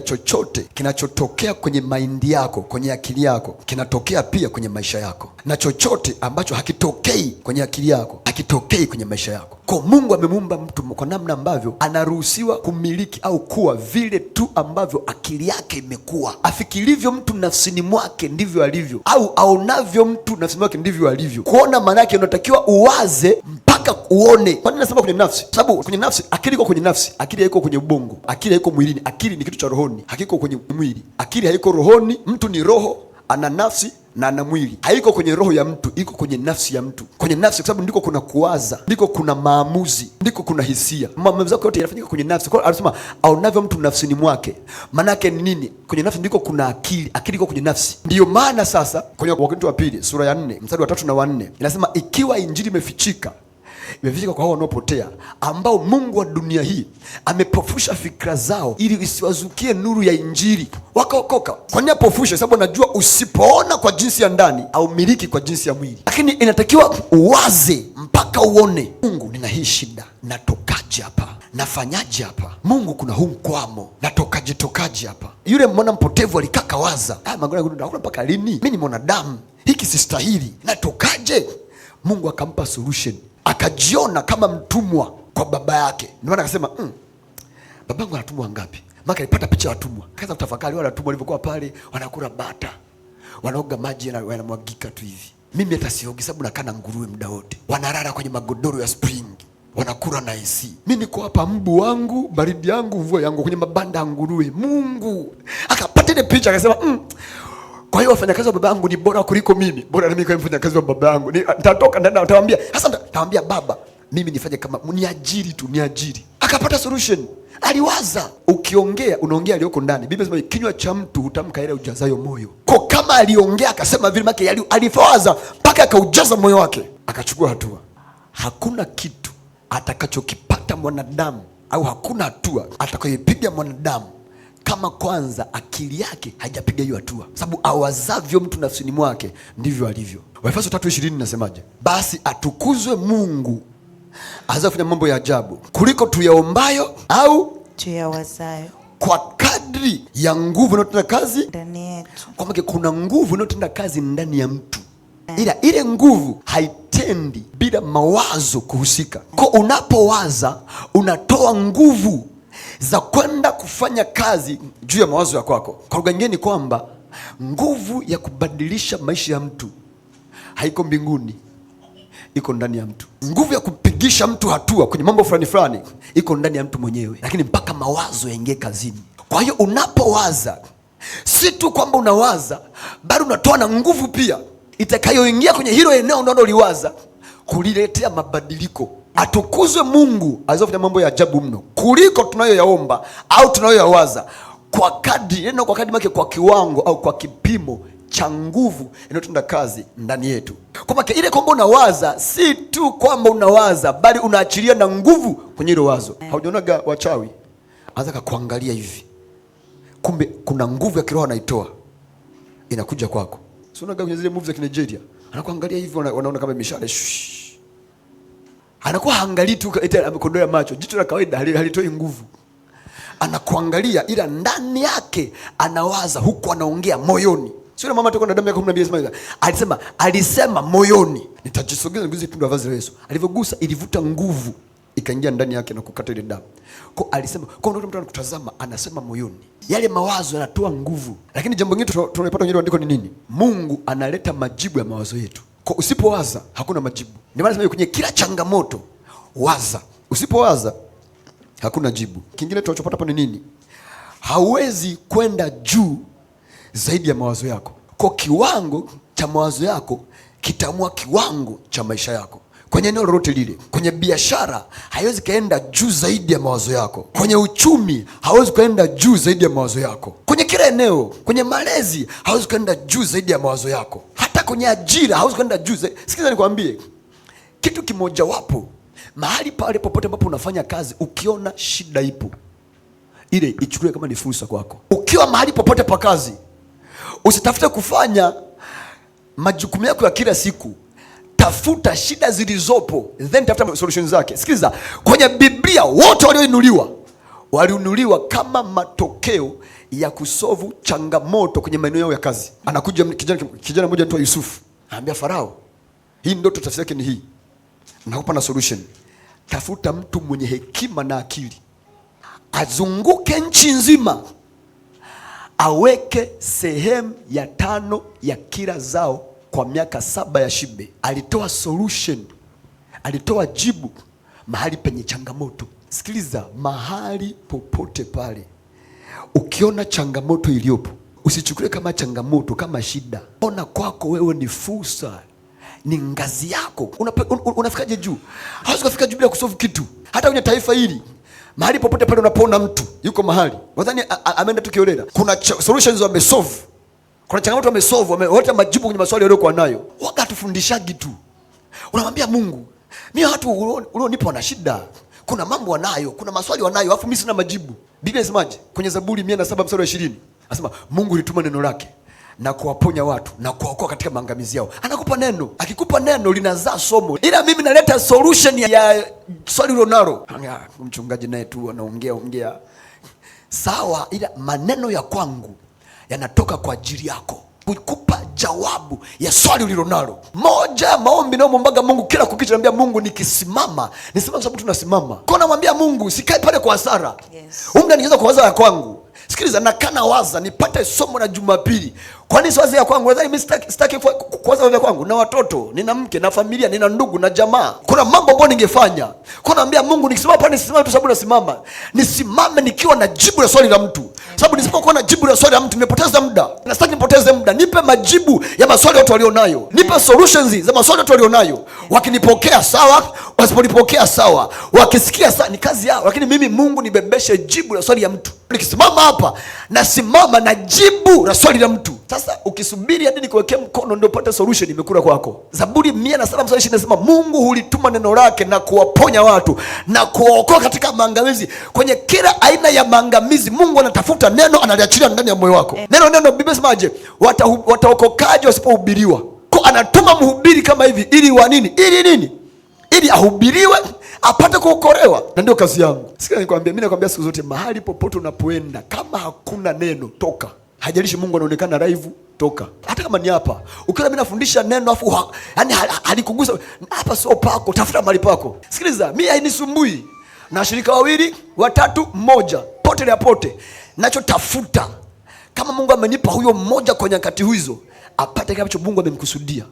Chochote kinachotokea kwenye maindi yako, kwenye akili yako, kinatokea pia kwenye maisha yako, na chochote ambacho hakitokei kwenye akili yako hakitokei kwenye maisha yako. Kwa Mungu amemuumba mtu kwa namna ambavyo anaruhusiwa kumiliki au kuwa vile tu ambavyo akili yake imekuwa. Afikirivyo mtu nafsini mwake ndivyo alivyo, au aonavyo mtu nafsini mwake ndivyo alivyo. Kuona maana yake unatakiwa uwaze mpaka uone. Kwa nini nasema kwenye nafsi? Sababu kwenye nafsi, akili iko kwenye nafsi, akili haiko kwenye ubongo, akili haiko mwilini. Akili ni kitu cha rohoni, hakiko kwenye mwili. Akili haiko rohoni. Mtu ni roho, ana nafsi na ana mwili. Haiko kwenye roho ya mtu, iko kwenye nafsi ya mtu. Kwenye nafsi, kwa sababu ndiko kuna kuwaza, ndiko kuna maamuzi, ndiko kuna hisia. Maamuzi yako yote yanafanyika kwenye nafsi. Kwa hiyo anasema aonavyo mtu nafsini mwake. Maana yake ni nini? Kwenye nafsi ndiko kuna akili. Akili iko kwenye nafsi. Ndiyo maana sasa kwenye Wakorintho wa pili sura ya 4 mstari wa 3 na 4 inasema, ikiwa injili imefichika kwa hao wanaopotea, ambao Mungu wa dunia hii amepofusha fikra zao ili isiwazukie nuru ya injili, wakaokoka. Kwa nini apofusha? Sababu anajua usipoona kwa jinsi ya ndani au miliki kwa jinsi ya mwili, lakini inatakiwa uwaze mpaka uone. Mungu, nina hii shida, natokaje hapa? Nafanyaje hapa? Mungu, kuna huu mkwamo, tokaje hapa? Yule mwana mpotevu alikaka waza, hakuna mpaka lini? Mimi ni mwanadamu, hiki sistahili, natokaje? Mungu akampa solution. Akajiona kama mtumwa kwa baba yake. Ndio maana akasema, babangu anatumwa ngapi? Maka alipata picha ya watumwa. Kaanza kutafakari wale watumwa walivyokuwa pale, wanakula bata, wanaoga maji na yanamwagika tu hivi. Mimi hata siogi, sababu nakaa na nguruwe muda wote. Wanalala kwenye magodoro ya spring, wanakula na AC. Mimi niko hapa, mbu wangu, baridi yangu, mvua yangu kwenye mabanda ya nguruwe. Mungu akapata ile picha akasema, kwa hiyo wafanyakazi wa baba yangu ni bora kuliko mimi. Bora na mimi kama mfanyakazi wa baba yangu. Nitatoka ndani, nitawaambia. Sasa nitawaambia baba, mimi nifanye kama niajiri tu, niajiri. Akapata solution. Aliwaza. Ukiongea unaongea aliyoko ndani. Biblia inasema kinywa cha mtu hutamka ile ujazayo moyo. Kwa kama aliongea akasema vile make alifawaza mpaka akaujaza moyo wake, akachukua hatua. Hakuna kitu atakachokipata mwanadamu au hakuna hatua atakayopiga mwanadamu kama kwanza akili yake haijapiga hiyo hatua. Sababu awazavyo mtu nafsini mwake ndivyo alivyo. Waefeso 3:20 nasemaje? Basi atukuzwe Mungu aweza kufanya mambo ya ajabu kuliko tuyaombayo au tuyawazayo, kwa kadri ya nguvu inayotenda kazi ndani yetu. Kwa maana kuna nguvu inayotenda kazi ndani ya mtu, ila ile nguvu haitendi bila mawazo kuhusika. Kwa unapowaza unatoa nguvu za kwenda kufanya kazi juu ya mawazo ya kwako. Kwa lugha nyingine ni kwamba nguvu ya kubadilisha maisha ya mtu haiko mbinguni, iko ndani ya mtu. Nguvu ya kupigisha mtu hatua kwenye mambo fulani fulani iko ndani ya mtu mwenyewe, lakini mpaka mawazo yaingie kazini. Kwa hiyo unapowaza, si tu kwamba unawaza, bali unatoa na nguvu pia itakayoingia kwenye hilo eneo unaloliwaza kuliletea mabadiliko. Atukuzwe Mungu azofanya mambo ya ajabu mno kuliko tunayoyaomba au tunayoyawaza, kwa kadri, neno kwa kadri make, kwa kiwango au kwa kipimo cha nguvu inayotenda kazi ndani yetu. Kwa maana ile kwamba unawaza, si tu kwamba unawaza, bali unaachilia na nguvu kwenye ile wazo. Haujaonaga wachawi anza kuangalia hivi, kumbe kuna nguvu ya kiroho anaitoa inakuja kwako. Sio unaga kwenye zile movies za Nigeria, anakuangalia hivi, wanaona kama mishale, anakuwa haangalii tu eti amekondoa macho, jicho la kawaida halitoi nguvu. Anakuangalia ila ndani yake anawaza, huku anaongea moyoni. Sio mama toka na damu yake 12 alisema moyoni, nitajisogeza nguzi tundu vazi la Yesu. Alivyogusa ilivuta nguvu ikaingia ndani yake na kukata ile damu. Kwa alisema, kwa ndio mtu anakutazama anasema moyoni. Yale mawazo yanatoa nguvu. Lakini jambo lingine tunalipata kwenye andiko ni nini? Mungu analeta majibu ya mawazo yetu. Kwa usipowaza hakuna majibu. Ndio maana kwenye kila changamoto waza. Usipowaza hakuna jibu. Kingine tunachopata hapa ni nini? Hauwezi kwenda juu zaidi ya mawazo yako. Kwa kiwango cha mawazo yako kitaamua kiwango cha maisha yako. Kwenye eneo lolote lile, kwenye biashara haiwezi kaenda juu zaidi ya mawazo yako. Kwenye uchumi hauwezi kaenda juu zaidi ya mawazo yako. Kwenye kila eneo, kwenye malezi hauwezi kaenda juu zaidi ya mawazo yako. Hata kwenye ajira hauwezi kwenda juu zaidi. Sikiza nikwambie kitu kimoja wapo, mahali pale popote ambapo unafanya kazi, ukiona shida ipo, ile ichukue kama ni fursa kwako. Ukiwa mahali popote pa kazi, usitafute kufanya majukumu yako ya kila siku. Tafuta shida zilizopo, then tafuta solution zake. Sikiza, kwenye Biblia wote walioinuliwa waliunuliwa kama matokeo ya kusovu changamoto kwenye maeneo yao ya kazi. Anakuja kijana mmoja anaitwa Yusufu, anambia Farao, hii ndoto tafsiri yake ni hii, nakupa na solution. Tafuta mtu mwenye hekima na akili, azunguke nchi nzima, aweke sehemu ya 5 ya kila zao kwa miaka 7 ya shibe. Alitoa solution, alitoa jibu mahali penye changamoto. Sikiliza, mahali popote pale ukiona changamoto iliyopo, usichukulie kama changamoto, kama shida. Ona kwako wewe ni fursa, ni ngazi yako. Unafikaje juu? Hauwezi kufika juu bila kusolve kitu. Hata kwenye taifa hili, mahali popote pale unapoona mtu yuko mahali, wadhani ameenda tu kiolela. Kuna solutions wamesolve, kuna changamoto wamesolve, wameweka majibu kwenye maswali waliokuwa nayo. Wakatufundishaji tu. Unamwambia Mungu, mimi watu ulionipa wana shida, kuna mambo wanayo, kuna maswali wanayo, alafu mimi sina majibu. Biblia inasemaje? Kwenye Zaburi 107 mstari wa 20. Anasema Mungu alituma neno lake na kuwaponya watu na kuwaokoa katika maangamizi yao. Anakupa neno, akikupa neno linazaa somo. Ila mimi naleta solution ya swali ulilonalo. Mchungaji naye tu anaongea. Sawa, ila maneno ya kwangu yanatoka kwa ajili yako, kukupa jawabu ya swali ulilonalo. Moja maombi nao mwombaga Mungu kila kukicha, naambia Mungu nikisimama, nisimama kwa sababu tunassimama. Kwa namwambia Mungu sikae pale kwa hasara. Yes. Niweza kuwaza ya kwangu. Sikiliza, nakana waza nipate somo la Jumapili. Kwa nini siwazi ya kwangu? Nadhani mimi sitaki kuwaza ya kwangu, na watoto, nina mke, na familia, nina ndugu na jamaa. Kuna mambo ambayo ningefanya. Kwa naambia Mungu nikisimama pale nisimame tu sababu nasimama. Nisimame nikiwa na jibu la swali la mtu. Sababu nisipokuwa na jibu la swali la mtu nimepoteza muda. Na sitaki nipoteze muda. Nipe majibu ya maswali watu walionayo. Nipe solutions za maswali watu walionayo. Wakinipokea sawa, wasiponipokea sawa. Wakisikia sawa, ni kazi yao. Lakini mimi Mungu nibebeshe jibu la swali ya mtu. Nikisimama hapa nasimama na jibu la swali la mtu. Sasa ukisubiri hadi nikuwekea mkono ndio upate solution, imekula kwako. Zaburi 107 mstari 20 inasema Mungu hulituma neno lake na kuwaponya watu na kuwaokoa katika maangamizi. Kwenye kila aina ya maangamizi Mungu anatafuta neno, analiachilia ndani ya moyo wako. Neno Biblia inasemaje? Wataokokaje wasipohubiriwa? Kwa anatuma mhubiri kama hivi ili wa nini? Ili ahubiriwe apate kuokolewa. Na ndio kazi yangu. Sikia nikwambia, mimi nakwambia siku zote, mahali popote unapoenda, kama hakuna neno, toka. Hajalishi Mungu anaonekana live, toka. Hata kama ni hapa. Ukiona mimi nafundisha neno afu yani halikugusa, hapa sio pako, tafuta mahali pako. Sikiliza, mimi hainisumbui. Na washirika 2, 3, 1, pote la pote. Nachotafuta kama Mungu amenipa huyo mmoja kwa nyakati hizo, apate kile ambacho Mungu amemkusudia.